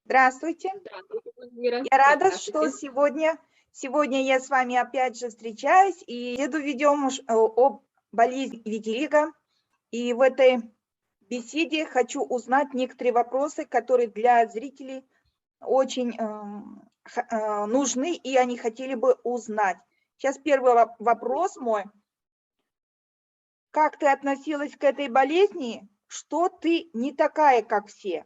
Здравствуйте. Здравствуйте, Владимира. Я рада, что Здравствуйте. сегодня я с вами опять же встречаюсь и беседу ведем об болезни витилиго. И в этой беседе хочу узнать некоторые вопросы, которые для зрителей очень нужны, и они хотели бы узнать. Сейчас первый вопрос мой. Как ты относилась к этой болезни? Что ты не такая, как все?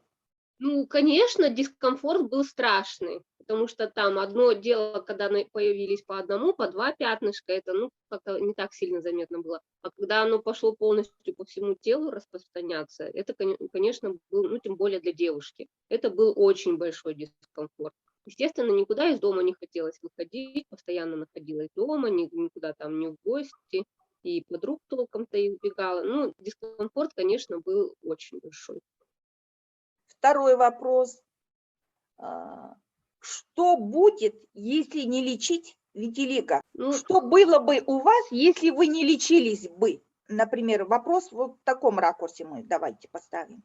Ну, конечно, дискомфорт был страшный, потому что там одно дело, когда появились по одному, по два пятнышка, это, ну, как-то не так сильно заметно было. А когда оно пошло полностью по всему телу распространяться, это, конечно, был, ну, тем более для девушки, это был очень большой дискомфорт. Естественно, никуда из дома не хотелось выходить, постоянно находилась дома, никуда там не в гости, и подруг толком-то избегала. Ну, дискомфорт, конечно, был очень большой. Второй вопрос. Что будет, если не лечить витилиго? Ну, Что было бы у вас, если вы не лечились бы? Например, вопрос вот в таком ракурсе мы давайте поставим.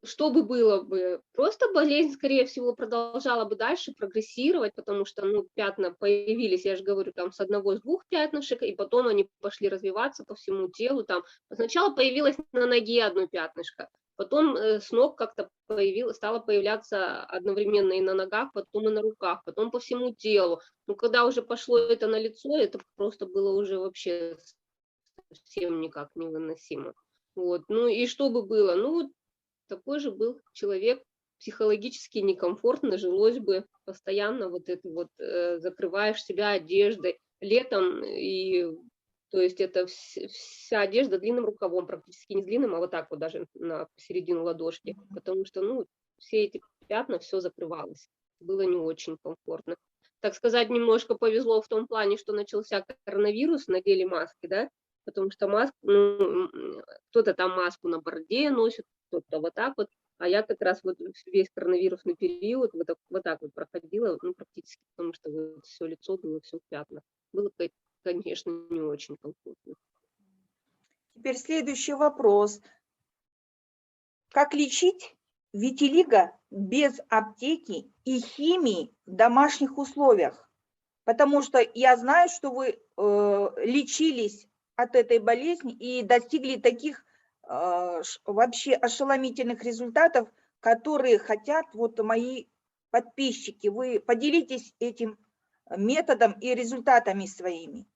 что бы было бы? Просто болезнь, скорее всего, продолжала бы дальше прогрессировать, потому что, ну, пятна появились, я же говорю, там с одного, с двух пятнышек, и потом они пошли развиваться по всему телу. Там сначала появилось на ноге одно пятнышко, потом с ног как-то стало появляться одновременно и на ногах, потом и на руках, потом по всему телу. Ну, когда уже пошло это на лицо, это просто было уже вообще совсем никак невыносимо. Вот. Ну и что бы было? Ну, такой же был человек, психологически некомфортно жилось бы, постоянно вот это вот закрываешь себя одеждой летом, и то есть это вся одежда длинным рукавом, практически не с длинным, а вот так вот даже на середину ладошки, потому что, ну, все эти пятна, все закрывалось, было не очень комфортно. Так сказать, немножко повезло в том плане, что начался коронавирус, надели маски, да, потому что маску, ну, кто-то там маску на бороде носит, кто-то вот так вот, а я как раз вот весь коронавирусный период вот так вот проходила, ну, практически, потому что вот все лицо было все в пятнах. Было, конечно, не очень комфортно. Теперь следующий вопрос. Как лечить витилиго без аптеки и химии в домашних условиях? Потому что я знаю, что вы лечились от этой болезни и достигли таких вообще ошеломительных результатов, которые хотят вот мои подписчики. Вы поделитесь этим методом и результатами своими.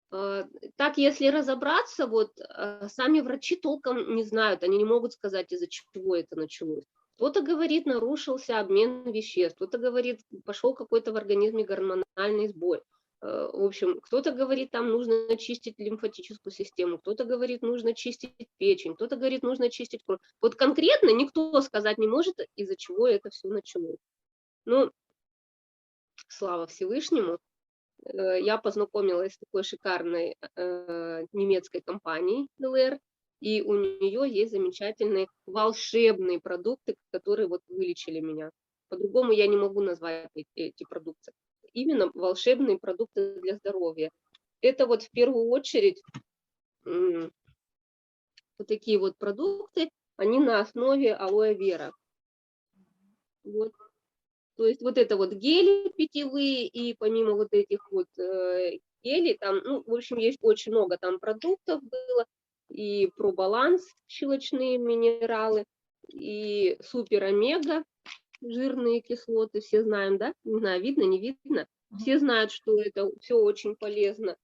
Так, если разобраться, вот сами врачи толком не знают, они не могут сказать, из-за чего это началось. Кто-то говорит, нарушился обмен веществ, кто-то говорит, пошел какой-то в организме гормональный сбой. В общем, кто-то говорит, там нужно чистить лимфатическую систему, кто-то говорит, нужно чистить печень, кто-то говорит, нужно чистить кровь. Вот конкретно никто сказать не может, из-за чего это все началось. Ну, слава Всевышнему, я познакомилась с такой шикарной немецкой компанией ЛР, и у нее есть замечательные волшебные продукты, которые вот вылечили меня. По-другому я не могу назвать эти продукты. Именно волшебные продукты для здоровья. Это вот в первую очередь вот такие вот продукты, они на основе алоэ вера. Вот. То есть вот это вот гели питьевые, и помимо вот этих вот гелей, там, ну, в общем, есть очень много там продуктов было, и пробаланс, щелочные минералы, и супер омега, жирные кислоты, все знаем, да? Не знаю, видно, не видно. Все знают, что это все очень полезно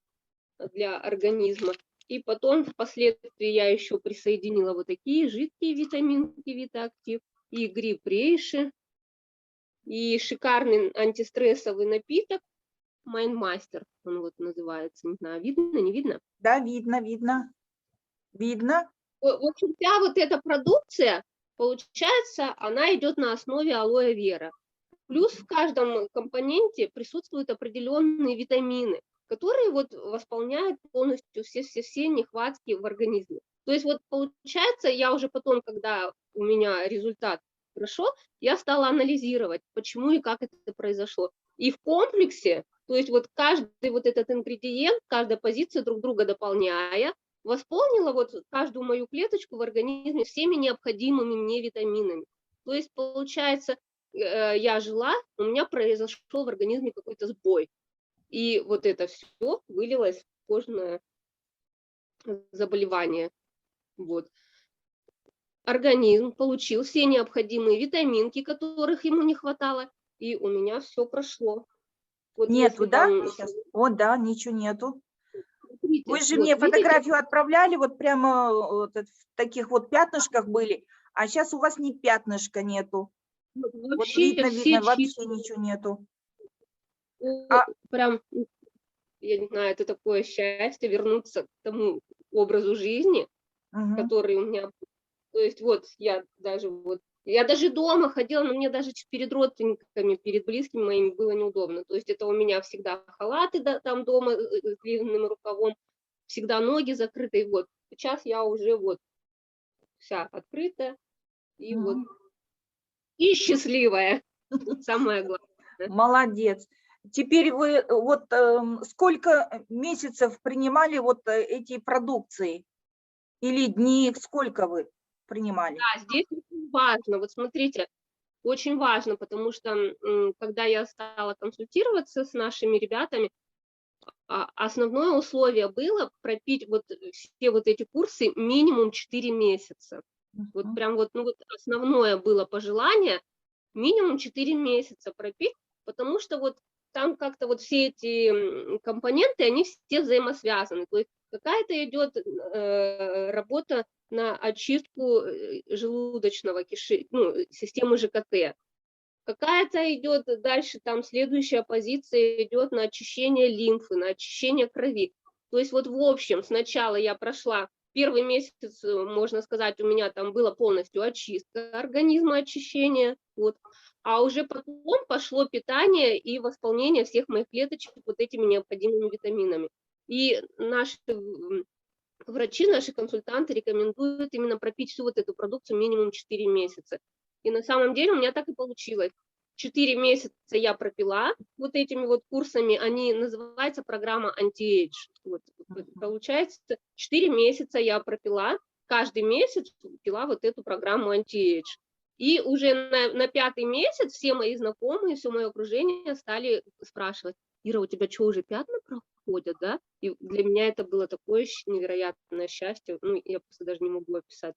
для организма. И потом впоследствии я еще присоединила вот такие жидкие витаминки Витаактив и гриб рейши, и шикарный антистрессовый напиток Майндмастер, он вот называется, не знаю, видно, не видно? Да, видно, видно. Видно. В общем, вся вот эта продукция, получается, она идет на основе алоэ вера. Плюс в каждом компоненте присутствуют определенные витамины, которые вот восполняют полностью все нехватки в организме. То есть вот получается, я уже потом, когда у меня результат прошел, я стала анализировать, почему и как это произошло. И в комплексе, то есть вот каждый вот этот ингредиент, каждая позиция друг друга дополняя, восполнила вот каждую мою клеточку в организме всеми необходимыми мне витаминами. То есть, получается, я жила, у меня произошел в организме какой-то сбой. И вот это все вылилось в кожное заболевание. Вот. Организм получил все необходимые витаминки, которых ему не хватало, и у меня все прошло. Вот Нету, если да? там, Сейчас. О, да, ничего нету. Вы смотрите, же вот мне видите, фотографию отправляли, вот прямо вот в таких вот пятнышках были, а сейчас у вас ни пятнышка нету. Вот вообще все видно, вообще чистые, ничего нету. А, прям, я не знаю, это такое счастье вернуться к тому образу жизни, угу, который у меня был. То есть вот я даже дома ходила, но мне даже перед родственниками, перед близкими моими было неудобно. То есть это у меня всегда халаты там дома с длинным рукавом, всегда ноги закрыты. И вот сейчас я уже вот вся открытая и вот угу. и счастливая. Самое главное. Молодец. Теперь вы вот сколько месяцев принимали вот эти продукции? Или дни, сколько вы принимали? Да, здесь очень важно. Вот смотрите, очень важно, потому что когда я стала консультироваться с нашими ребятами, основное условие было пропить вот все вот эти курсы минимум 4 месяца. Вот прям вот, ну вот основное было пожелание минимум 4 месяца пропить, потому что вот там как-то вот все эти компоненты, они все взаимосвязаны. То есть какая-то идет работа на очистку желудочного системы ЖКТ. Какая-то идет дальше, там следующая позиция идет на очищение лимфы, на очищение крови. То есть вот в общем сначала я прошла, первый месяц, можно сказать, у меня там было полностью очистка организма, очищение, вот. А уже потом пошло питание и восполнение всех моих клеточек вот этими необходимыми витаминами. И наши врачи, наши консультанты рекомендуют именно пропить всю вот эту продукцию минимум 4 месяца. И на самом деле у меня так и получилось. 4 месяца я пропила вот этими вот курсами, они называются программа Anti-Age. Вот, получается, 4 месяца я пропила, каждый месяц пила вот эту программу Anti-Age. И уже на 5-й месяц все мои знакомые, все мое окружение стали спрашивать: Ира, у тебя что, уже пятна проходят, да? И для меня это было такое невероятное счастье, ну, я просто даже не могу описать.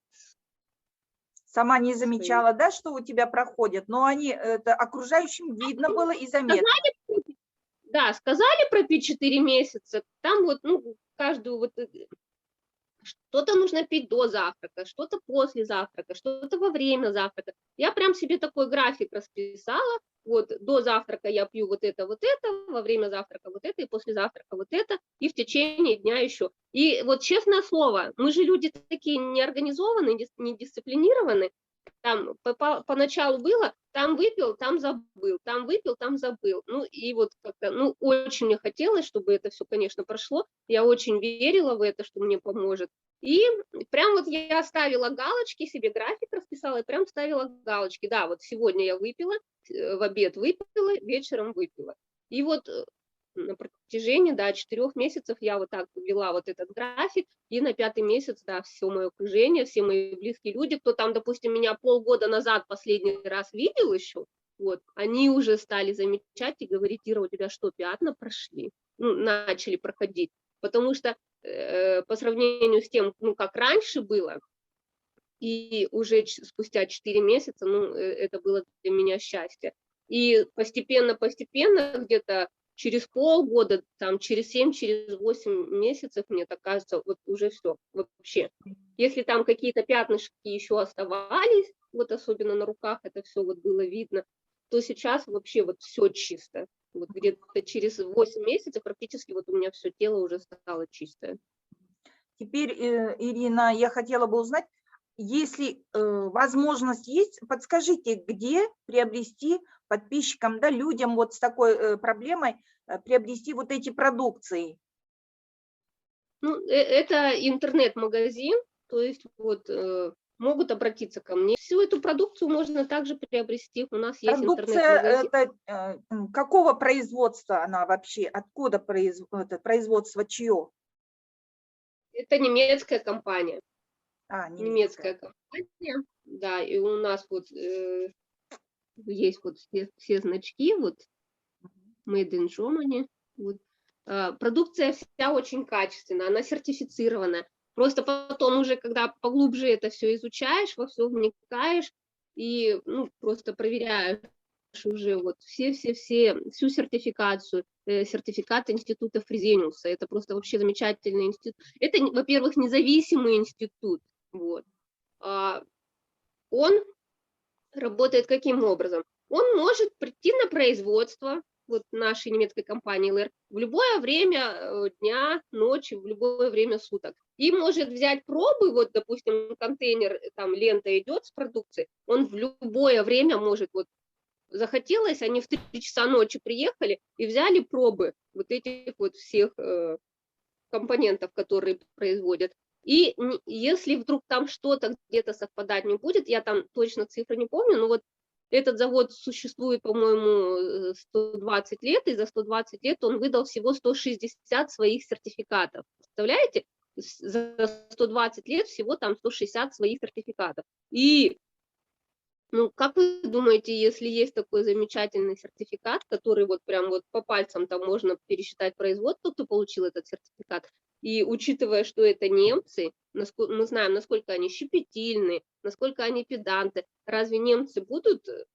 Сама не замечала, да, что у тебя проходят, но они, это окружающим видно было и заметно. Сказали пропить 4 месяца, там вот, ну, каждую вот, что-то нужно пить до завтрака, что-то после завтрака, что-то во время завтрака. Я прям себе такой график расписала, вот до завтрака я пью вот это, во время завтрака вот это, и после завтрака вот это, и в течение дня еще. И вот честное слово, мы же люди такие неорганизованные, недисциплинированные, там поначалу было, там выпил, там забыл, там выпил, там забыл. Ну и вот как-то, ну очень мне хотелось, чтобы это все, конечно, прошло. Я очень верила в это, что мне поможет. И прям вот я ставила галочки, себе график расписала, и прям ставила галочки. Да, вот сегодня я выпила, в обед выпила, вечером выпила. И вот на протяжении, 4 месяцев я вот так вела вот этот график, и на 5-й месяц, все мое окружение, все мои близкие люди, кто там, допустим, меня полгода назад последний раз видел еще, вот, они уже стали замечать и говорить: Ира, у тебя что, пятна прошли? Ну, начали проходить, потому что по сравнению с тем, ну, как раньше было, и уже спустя 4 месяца, ну, это было для меня счастье. И постепенно, где-то через полгода, там, через 7, через 8 месяцев, мне так кажется, вот уже все, вообще. Если там какие-то пятнышки еще оставались, вот особенно на руках это все вот было видно, то сейчас вообще вот все чисто. Вот где-то через 8 месяцев практически вот у меня все тело уже стало чистое. Теперь, Ирина, я хотела бы узнать, если возможность есть, подскажите, где приобрести подписчикам, да, людям вот с такой проблемой приобрести вот эти продукции? Ну, это интернет-магазин, то есть вот могут обратиться ко мне. Всю эту продукцию можно также приобрести. У нас есть Продукция интернет-магазин. это какого производства она вообще? Откуда производство чье? Это немецкая компания. немецкая компания, да, и у нас вот есть вот все значки, вот Made in Germany, вот. Продукция вся очень качественная, она сертифицированная. Просто потом уже, когда поглубже это все изучаешь, во все вникаешь и просто проверяешь уже вот всю сертификацию, сертификат института Фрезениуса. Это просто вообще замечательный институт. Это, во-первых, независимый институт. Вот. Он работает каким образом? Он может прийти на производство вот нашей немецкой компании ЛР в любое время дня, ночи, в любое время суток. И может взять пробы, вот, допустим, контейнер, там лента идет с продукцией, он в любое время может, вот, захотелось, они в 3 часа ночи приехали и взяли пробы вот этих вот всех компонентов, которые производят. И если вдруг там что-то где-то совпадать не будет, я там точно цифры не помню, но вот этот завод существует, по-моему, 120 лет, и за 120 лет он выдал всего 160 своих сертификатов. Представляете? За 120 лет всего там 160 своих сертификатов. И как вы думаете, если есть такой замечательный сертификат, который вот прям вот по пальцам там можно пересчитать производство, кто получил этот сертификат, и учитывая, что это немцы, мы знаем, насколько они щепетильны, насколько они педанты, разве немцы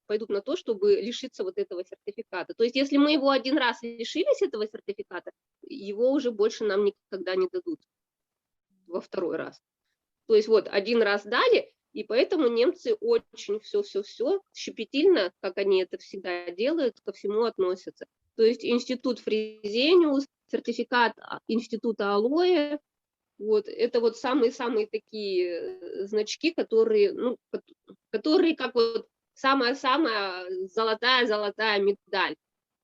пойдут на то, чтобы лишиться вот этого сертификата? То есть если мы его один раз лишились этого сертификата, его уже больше нам никогда не дадут во второй раз. То есть вот один раз дали, и поэтому немцы очень все щепетильно, как они это всегда делают, ко всему относятся. То есть институт Фрезениус, сертификат института Алоэ, вот, это вот самые-самые такие значки, которые как вот самая-самая золотая медаль.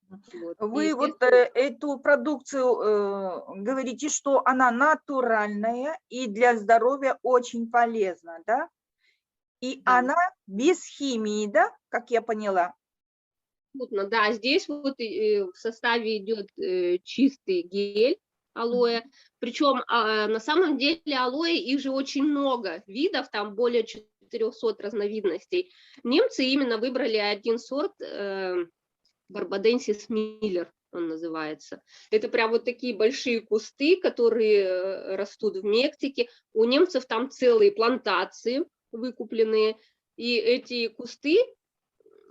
Вот. Вы вот эту продукцию говорите, что она натуральная и для здоровья очень полезна, да? И да. Она без химии, да, как я поняла? Да, здесь вот в составе идет чистый гель алоэ, причем на самом деле алоэ их же очень много видов, там более 400 разновидностей. Немцы именно выбрали один сорт Барбаденсис Миллер, он называется. Это прям вот такие большие кусты, которые растут в Мексике. У немцев там целые плантации выкупленные, и эти кусты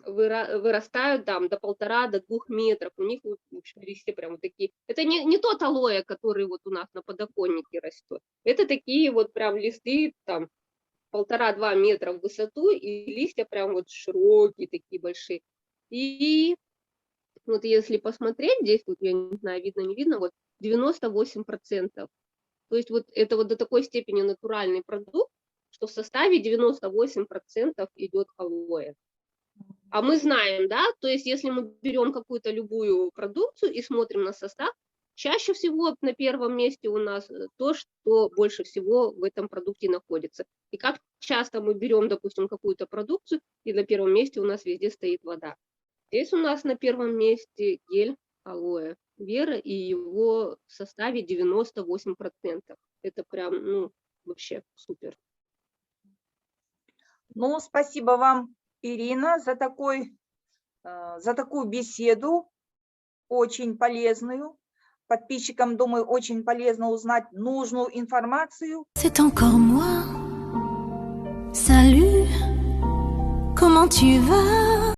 вырастают там до 1,5–2 метров. У них, в общем, листья прям вот такие. Это не тот алоэ, который вот у нас на подоконнике растет. Это такие вот прям листы там 1,5–2 метра в высоту, и листья прям вот широкие, такие большие. И вот если посмотреть, здесь вот, я не знаю, видно, не видно, вот 98%. То есть вот это вот до такой степени натуральный продукт, что в составе 98% идет алоэ. А мы знаем, да, то есть если мы берем какую-то любую продукцию и смотрим на состав, чаще всего на первом месте у нас то, что больше всего в этом продукте находится. И как часто мы берем, допустим, какую-то продукцию, и на первом месте у нас везде стоит вода. Здесь у нас на первом месте гель алоэ вера, и его в составе 98%. Это прям, вообще супер. Спасибо вам, Ирина, за такую беседу, очень полезную. Подписчикам, думаю, очень полезно узнать нужную информацию. C'est encore moi. Salut, comment tu vas?